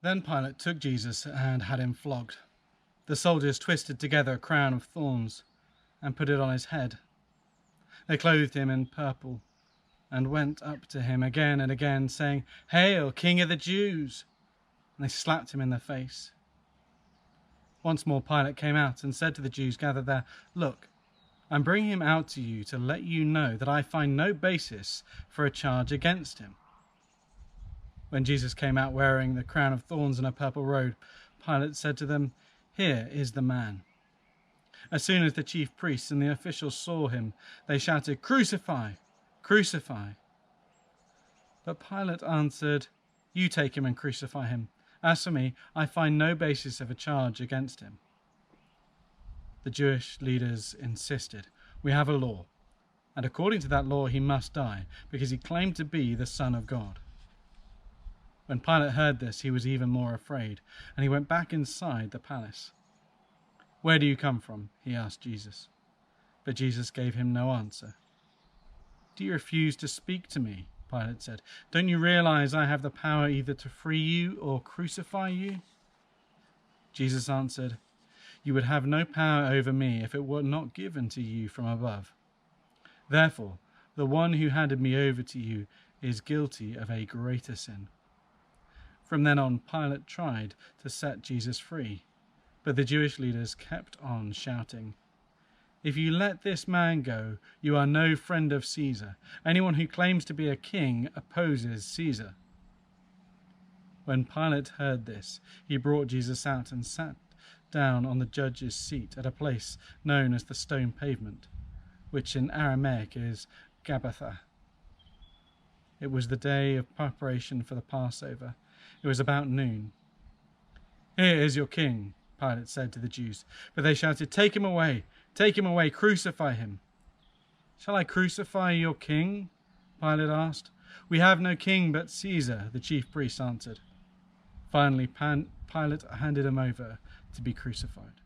Then Pilate took Jesus and had him flogged. The soldiers twisted together a crown of thorns and put it on his head. They clothed him in purple and went up to him again and again, saying, "Hail, King of the Jews!" And they slapped him in the face. Once more Pilate came out and said to the Jews gathered there, "Look, I'm bringing him out to you to let you know that I find no basis for a charge against him." When Jesus came out wearing the crown of thorns and a purple robe, Pilate said to them, "Here is the man." As soon as the chief priests and the officials saw him, they shouted, "Crucify! Crucify!" But Pilate answered, "You take him and crucify him. As for me, I find no basis of a charge against him." The Jewish leaders insisted, "We have a law, and according to that law he must die, because he claimed to be the Son of God." When Pilate heard this, he was even more afraid, and he went back inside the palace. "Where do you come from?" he asked Jesus. But Jesus gave him no answer. "Do you refuse to speak to me?" Pilate said. "Don't you realize I have the power either to free you or crucify you?" Jesus answered, "You would have no power over me if it were not given to you from above. Therefore, the one who handed me over to you is guilty of a greater sin." From then on, Pilate tried to set Jesus free, but the Jewish leaders kept on shouting, "If you let this man go, you are no friend of Caesar. Anyone who claims to be a king opposes Caesar." When Pilate heard this, he brought Jesus out and sat down on the judge's seat at a place known as the Stone Pavement, which in Aramaic is Gabbatha. It was the day of preparation for the Passover. It was about noon. "Here is your king," Pilate said to the Jews. But they shouted, take him away, crucify him." "Shall I crucify your king?" Pilate asked. "We have no king but Caesar," the chief priests answered. Finally, Pilate handed him over to be crucified.